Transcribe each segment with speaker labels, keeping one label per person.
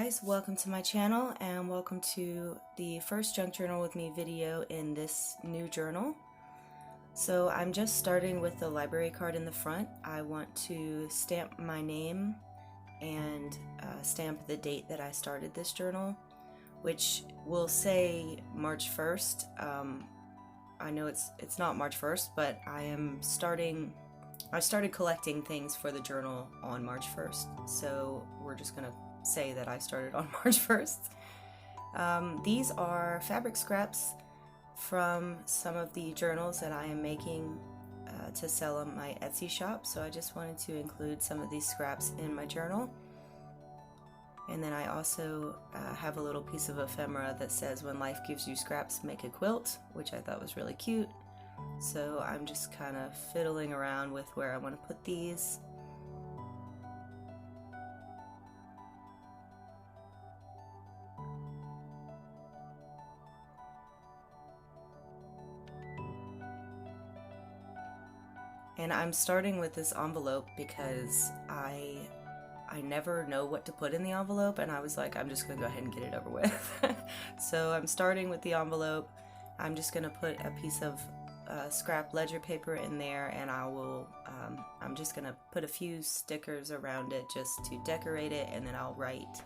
Speaker 1: guys, welcome to my channel and welcome to the first Junk Journal with Me video in this new journal. So I'm just starting with the library card in the front. I want to stamp my name and stamp the date that I started this journal, which will say March 1st. I know it's not March 1st, but I started collecting things for the journal on March 1st, so we're just gonna say that I started on March 1st. These are fabric scraps from some of the journals that I am making to sell on my Etsy shop, so I just wanted to include some of these scraps in my journal. And then I also have a little piece of ephemera that says, "When life gives you scraps, make a quilt," which I thought was really cute. So I'm just kind of fiddling around with where I want to put these. And I'm starting with this envelope because I never know what to put in the envelope, and I was like, I'm just gonna go ahead and get it over with. So I'm starting with the envelope. I'm just gonna put a piece of scrap ledger paper in there, and I'm just gonna put a few stickers around it just to decorate it, and then I'll write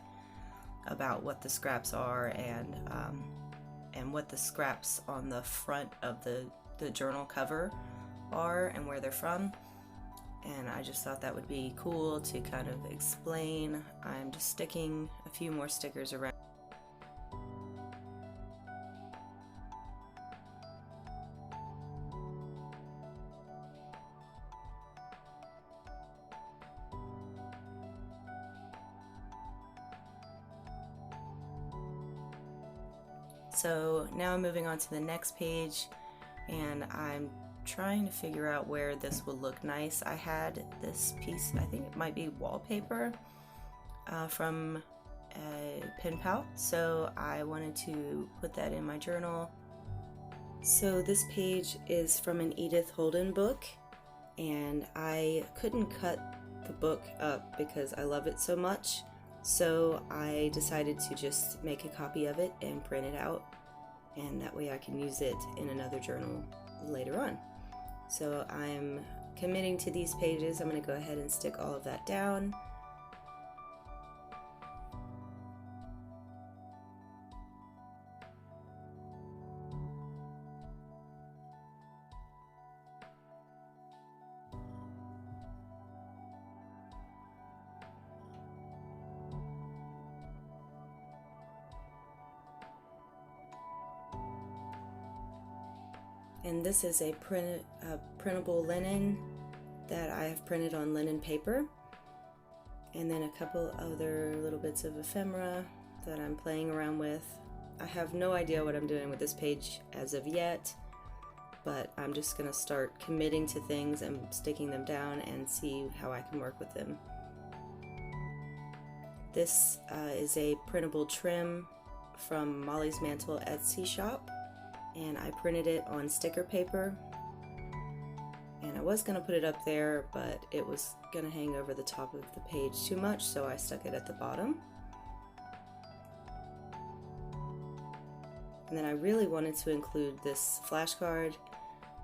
Speaker 1: about what the scraps are and what the scraps on the front of the journal cover are and where they're from. And I just thought that would be cool to kind of explain. I'm just sticking a few more stickers around. So now I'm moving on to the next page, and I'm trying to figure out where this will look nice. I had this piece, I think it might be wallpaper from a pen pal, so I wanted to put that in my journal. So this page is from an Edith Holden book, and I couldn't cut the book up because I love it so much, so I decided to just make a copy of it and print it out, and that way I can use it in another journal later on. So I'm committing to these pages. I'm going to go ahead and stick all of that down. And this is a printable linen that I have printed on linen paper. And then a couple other little bits of ephemera that I'm playing around with. I have no idea what I'm doing with this page as of yet, but I'm just going to start committing to things and sticking them down and see how I can work with them. This is a printable trim from Molly's Mantle Etsy shop, and I printed it on sticker paper, and I was going to put it up there, but it was going to hang over the top of the page too much, so I stuck it at the bottom. And then I really wanted to include this flashcard,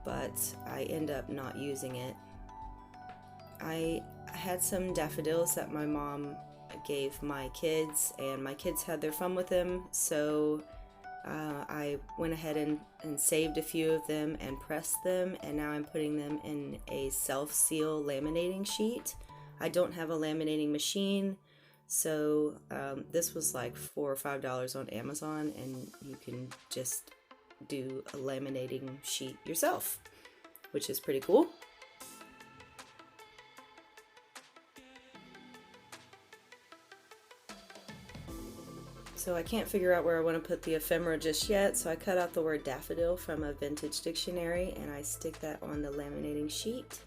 Speaker 1: but I end up not using it. I had some daffodils that my mom gave my kids, and my kids had their fun with them, so I went ahead and saved a few of them and pressed them, and now I'm putting them in a self-seal laminating sheet. I don't have a laminating machine, so this was like $4 or $5 on Amazon, and you can just do a laminating sheet yourself, which is pretty cool. So I can't figure out where I want to put the ephemera just yet, so I cut out the word daffodil from a vintage dictionary and I stick that on the laminating sheet.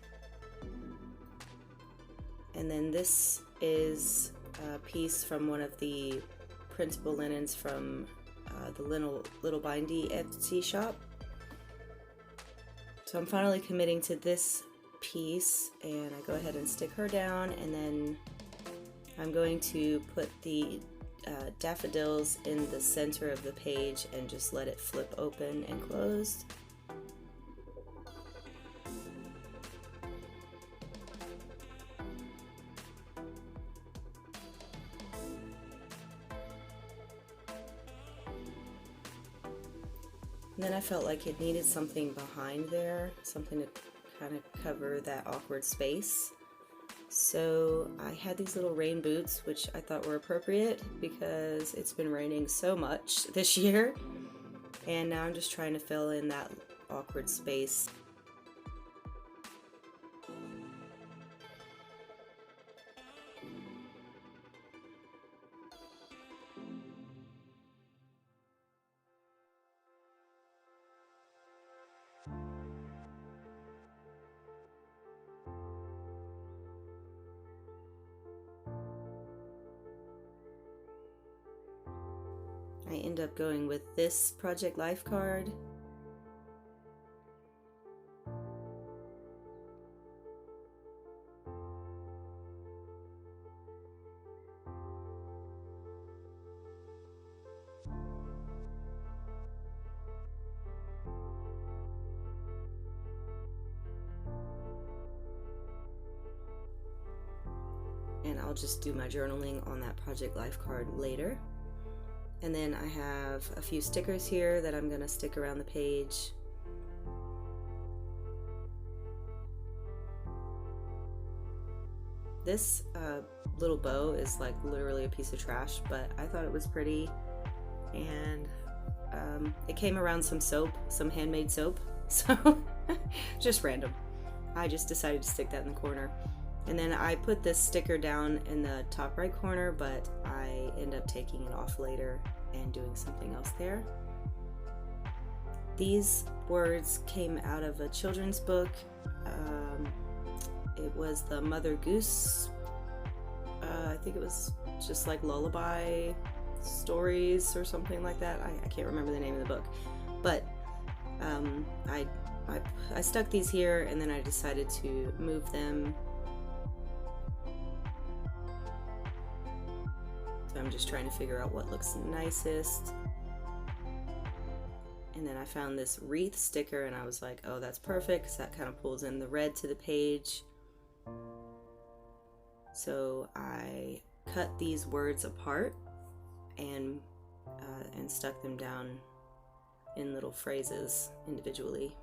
Speaker 1: And then this is a piece from one of the printable linens from the Little Bindy Etsy shop. So I'm finally committing to this piece, and I go ahead and stick her down, and then I'm going to put the daffodils in the center of the page and just let it flip open and closed. And then I felt like it needed something behind there, something to kind of cover that awkward space. So I had these little rain boots, which I thought were appropriate because it's been raining so much this year. And now I'm just trying to fill in that awkward space. I end up going with this Project Life card. And I'll just do my journaling on that Project Life card later. And then I have a few stickers here that I'm gonna stick around the page. This little bow is like literally a piece of trash, but I thought it was pretty. And it came around some soap, some handmade soap, so just random. I just decided to stick that in the corner. And then I put this sticker down in the top right corner, but I end up taking it off later and doing something else there. These words came out of a children's book. It was the Mother Goose. I think it was just like lullaby stories or something like that. I can't remember the name of the book. But I stuck these here, and then I decided to move them. So I'm just trying to figure out what looks nicest. And then I found this wreath sticker, and I was like, oh, that's perfect, because that kind of pulls in the red to the page. So I cut these words apart and stuck them down in little phrases individually.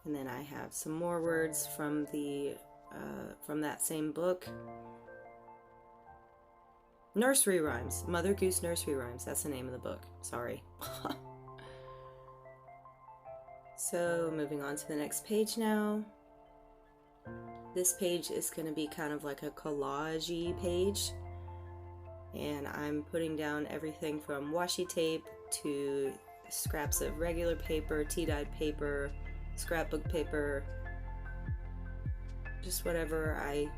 Speaker 1: And then I have some more words from the from that same book. Nursery rhymes. Mother Goose Nursery Rhymes. That's the name of the book. Sorry. So moving on to the next page now. This page is going to be kind of like a collage-y page. And I'm putting down everything from washi tape to scraps of regular paper, tea-dyed paper, scrapbook paper, just whatever I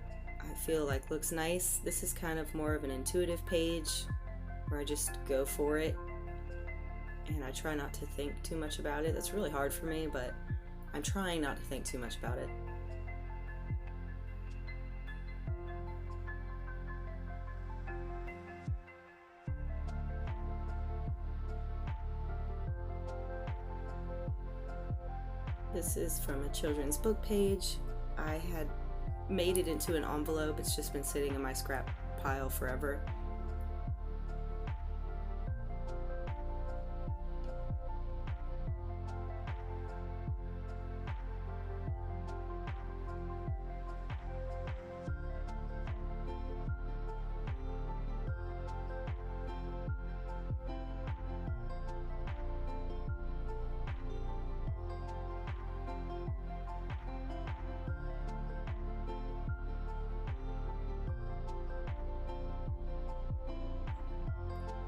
Speaker 1: feel like looks nice. This is kind of more of an intuitive page where I just go for it and I try not to think too much about it. That's really hard for me, but I'm trying not to think too much about it. This is from a children's book page. I had made it into an envelope. It's just been sitting in my scrap pile forever.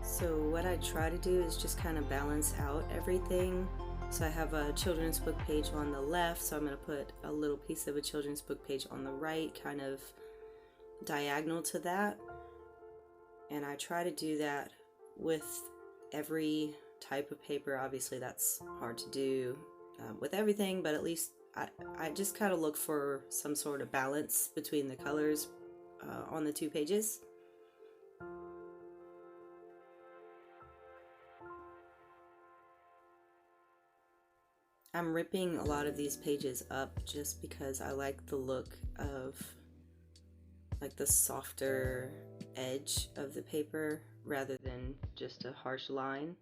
Speaker 1: So what I try to do is just kind of balance out everything. So I have a children's book page on the left, so I'm going to put a little piece of a children's book page on the right, kind of diagonal to that. And I try to do that with every type of paper. Obviously that's hard to do with everything, but at least I just kind of look for some sort of balance between the colors on the two pages. I'm ripping a lot of these pages up just because I like the look of like the softer edge of the paper rather than just a harsh line.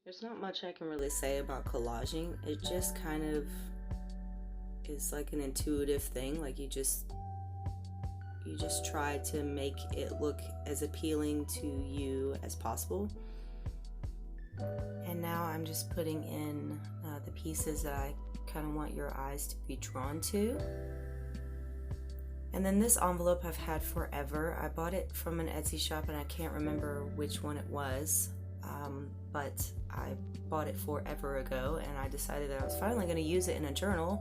Speaker 1: There's not much I can really say about collaging. It just kind of is like an intuitive thing. Like you just try to make it look as appealing to you as possible. And now I'm just putting in the pieces that I kind of want your eyes to be drawn to. And then this envelope I've had forever. I bought it from an Etsy shop and I can't remember which one it was, but I bought it forever ago and I decided that I was finally going to use it in a journal.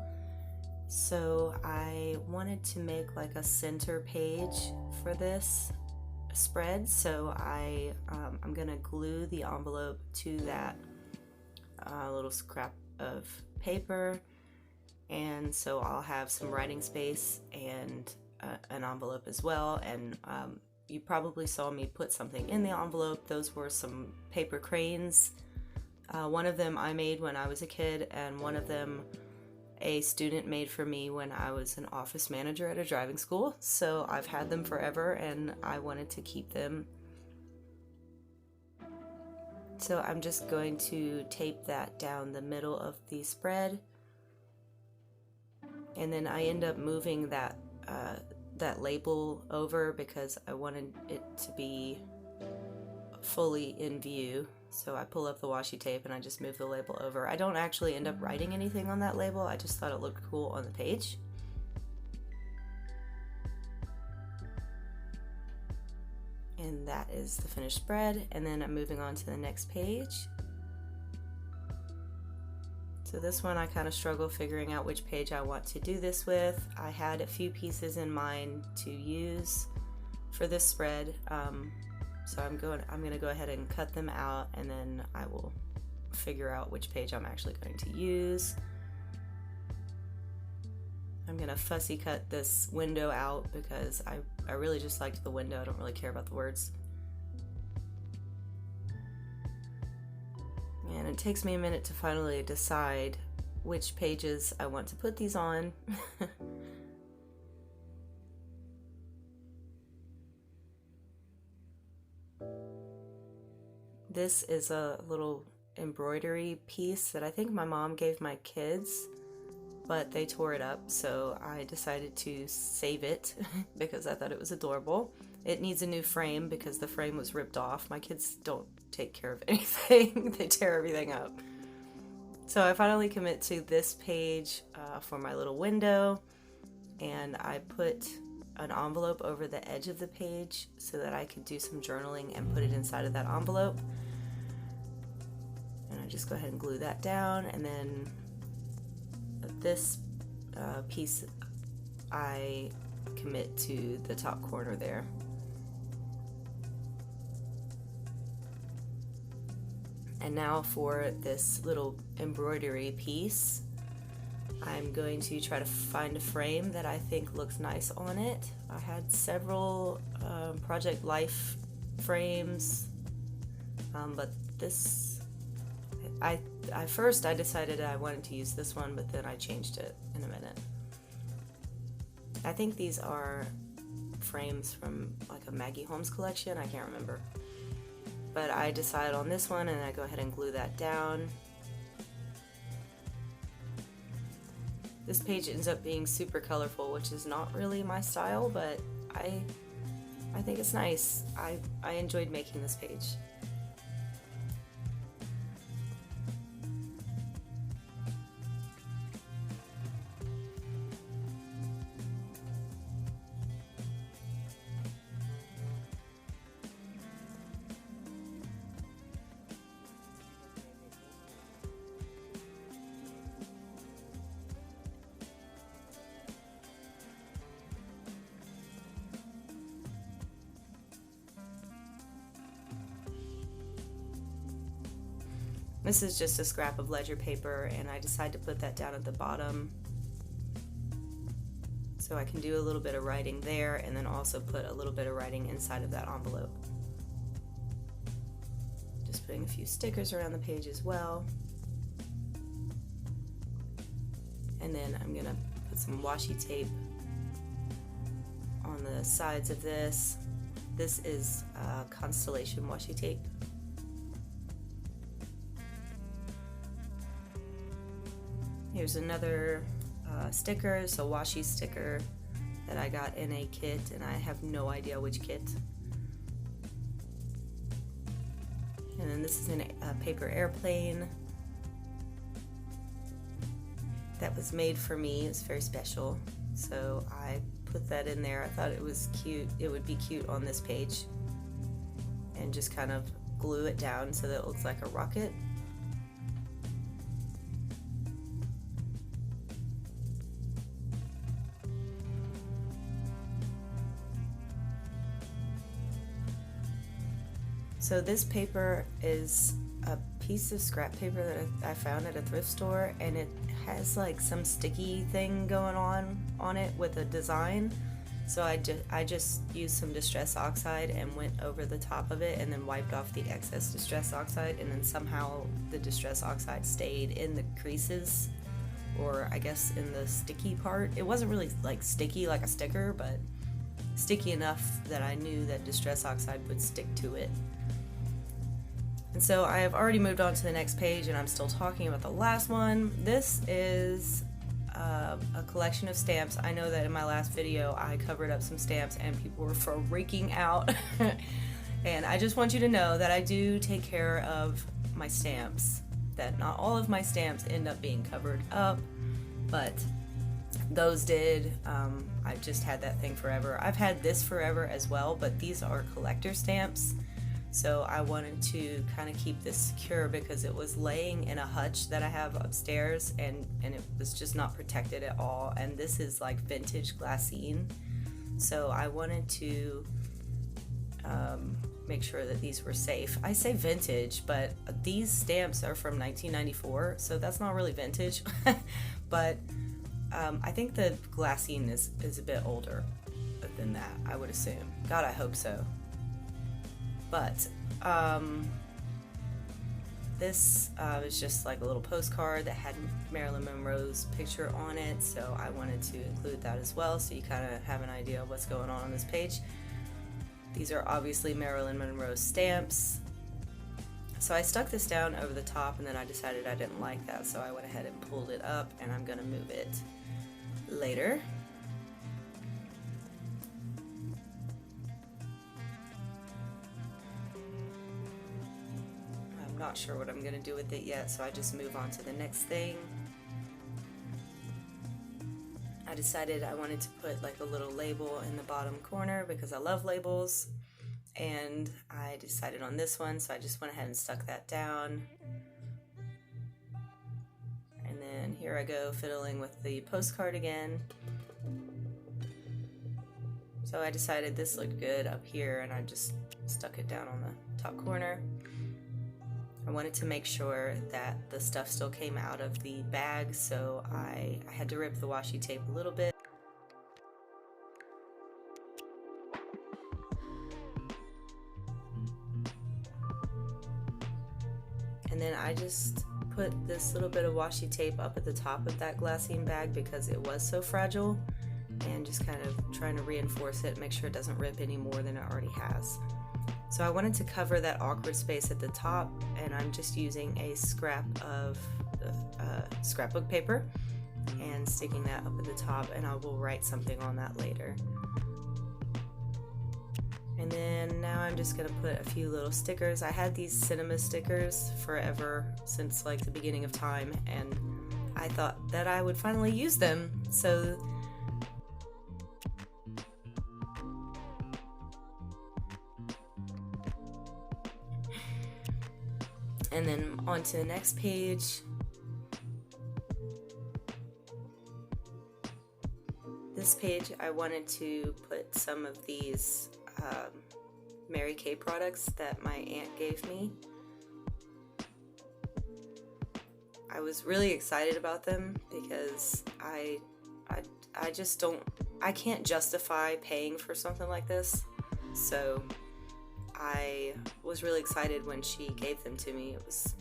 Speaker 1: So I wanted to make like a center page for this spread, so I'm gonna glue the envelope to that little scrap of paper, and so I'll have some writing space and an envelope as well. And you probably saw me put something in the envelope. Those were some paper cranes. One of them I made when I was a kid, and one of them a student made for me when I was an office manager at a driving school. So I've had them forever and I wanted to keep them. So I'm just going to tape that down the middle of the spread. And then I end up moving that label over because I wanted it to be fully in view. So I pull up the washi tape and I just move the label over. I don't actually end up writing anything on that label. I just thought it looked cool on the page. And that is the finished spread. And then I'm moving on to the next page. So this one I kind of struggle figuring out which page I want to do this with. I had a few pieces in mind to use for this spread. So I'm going to go ahead and cut them out, and then I will figure out which page I'm actually going to use. I'm going to fussy cut this window out because I really just liked the window. I don't really care about the words. And it takes me a minute to finally decide which pages I want to put these on. This is a little embroidery piece that I think my mom gave my kids, but they tore it up, so I decided to save it because I thought it was adorable. It needs a new frame because the frame was ripped off. My kids don't take care of anything. They tear everything up. So I finally commit to this page for my little window, and I put an envelope over the edge of the page so that I could do some journaling and put it inside of that envelope. And I just go ahead and glue that down, and then this piece I commit to the top corner there. And now for this little embroidery piece, I'm going to try to find a frame that I think looks nice on it. I had several Project Life frames, but this, I first I decided I wanted to use this one, but then I changed it in a minute. I think these are frames from like a Maggie Holmes collection, I can't remember. But I decided on this one, and I go ahead and glue that down. This page ends up being super colorful, which is not really my style, but I think it's nice. I enjoyed making this page. This is just a scrap of ledger paper, and I decided to put that down at the bottom so I can do a little bit of writing there, and then also put a little bit of writing inside of that envelope. Just putting a few stickers around the page as well. And then I'm gonna put some washi tape on the sides of this. This is Constellation washi tape. Here's another sticker, so washi sticker that I got in a kit, and I have no idea which kit. And then this is a paper airplane that was made for me. It's very special, so I put that in there. I thought it was cute. It would be cute on this page, and just kind of glue it down so that it looks like a rocket. So this paper is a piece of scrap paper that I found at a thrift store, and it has like some sticky thing going on it with a design. So I just used some Distress Oxide and went over the top of it, and then wiped off the excess Distress Oxide, and then somehow the Distress Oxide stayed in the creases, or I guess in the sticky part. It wasn't really like sticky like a sticker, but sticky enough that I knew that Distress Oxide would stick to it. And so I have already moved on to the next page, and I'm still talking about the last one. This is a collection of stamps. I know that in my last video I covered up some stamps and people were freaking out. And I just want you to know that I do take care of my stamps, that not all of my stamps end up being covered up, but those did. I just had that thing forever. I've had this forever as well, but these are collector stamps. So I wanted to kind of keep this secure because it was laying in a hutch that I have upstairs, and it was just not protected at all. And this is like vintage glassine. So I wanted to make sure that these were safe. I say vintage, but these stamps are from 1994, so that's not really vintage. But I think the glassine is a bit older than that, I would assume. God, I hope so. But this is just like a little postcard that had Marilyn Monroe's picture on it, so I wanted to include that as well, so you kind of have an idea of what's going on this page. These are obviously Marilyn Monroe stamps. So I stuck this down over the top, and then I decided I didn't like that, so I went ahead and pulled it up, and I'm gonna move it later. Not sure what I'm gonna do with it yet, so I just move on to the next thing. I decided I wanted to put like a little label in the bottom corner because I love labels, and I decided on this one, so I just went ahead and stuck that down. And then here I go fiddling with the postcard again. So I decided this looked good up here, and I just stuck it down on the top corner. I wanted to make sure that the stuff still came out of the bag, so I had to rip the washi tape a little bit. I just put this little bit of washi tape up at the top of that glassine bag because it was so fragile, and just kind of trying to reinforce it, make sure it doesn't rip any more than it already has. So I wanted to cover that awkward space at the top, and I'm just using a scrap of scrapbook paper and sticking that up at the top, and I will write something on that later. And then now I'm just gonna put a few little stickers. I had these cinema stickers forever, since like the beginning of time, and I thought that I would finally use them. So and then on to the next page. This page I wanted to put some of these Mary Kay products that my aunt gave me. I was really excited about them because I just can't justify paying for something like this. So I was really excited when she gave them to me. It was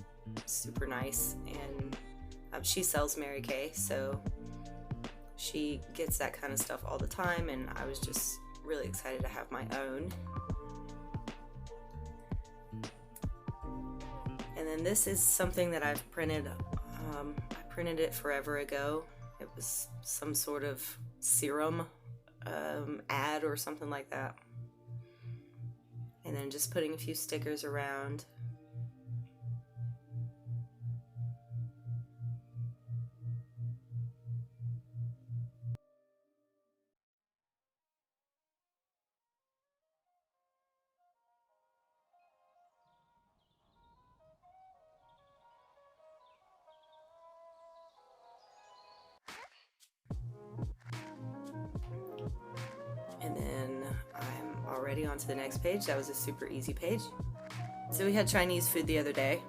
Speaker 1: super nice, and she sells Mary Kay, so she gets that kind of stuff all the time, and I was just really excited to have my own. And then this is something that I've printed. I printed it forever ago. It was some sort of serum ad or something like that. And then just putting a few stickers around. And then I'm already on to the next page. That was a super easy page. So we had Chinese food the other day,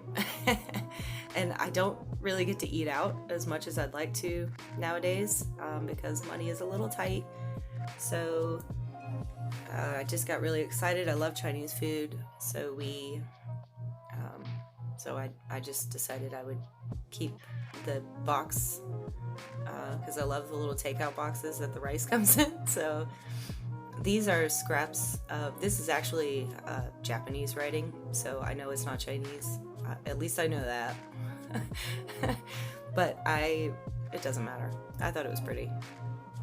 Speaker 1: and I don't really get to eat out as much as I'd like to nowadays because money is a little tight. So I just got really excited. I love Chinese food, so I just decided I would keep the box because I love the little takeout boxes that the rice comes in. So these are scraps of, this is actually Japanese writing, so I know it's not Chinese. At least I know that. But it doesn't matter. I thought it was pretty.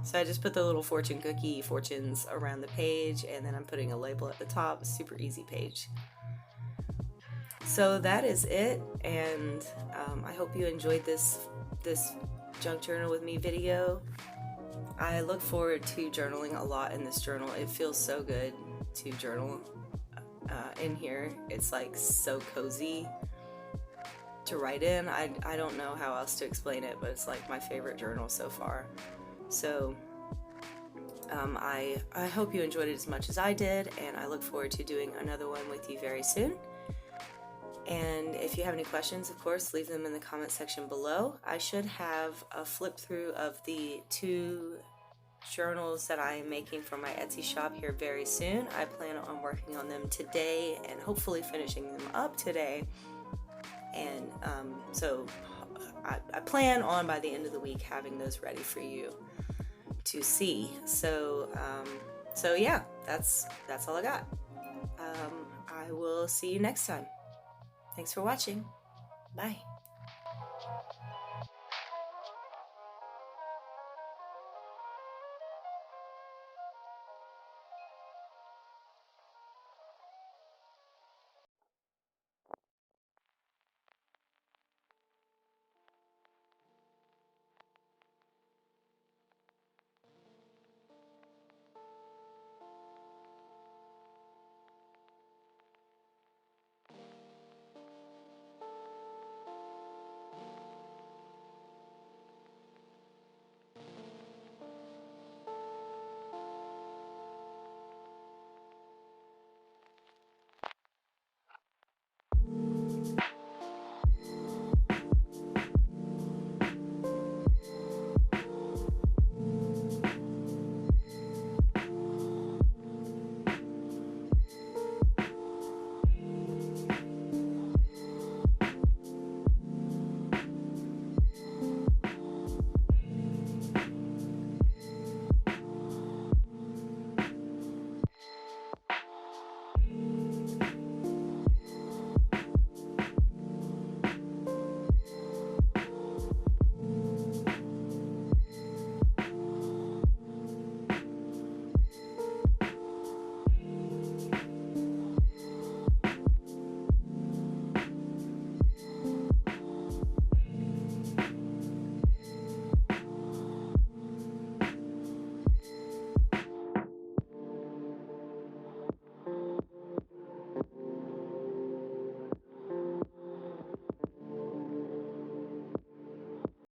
Speaker 1: So I just put the little fortune cookie fortunes around the page, and then I'm putting a label at the top. Super easy page. So that is it, and I hope you enjoyed this junk journal with me video. I look forward to journaling a lot in this journal. It feels so good to journal in here. It's like so cozy to write in. I don't know how else to explain it, but it's like my favorite journal so far. So I hope you enjoyed it as much as I did, and I look forward to doing another one with you very soon. And if you have any questions, of course, leave them in the comment section below. I should have a flip through of the 2 journals that I am making for my Etsy shop here very soon. I plan on working on them today and hopefully finishing them up today. And so I plan on by the end of the week having those ready for you to see. So yeah, that's all I got. I will see you next time. Thanks for watching. Bye.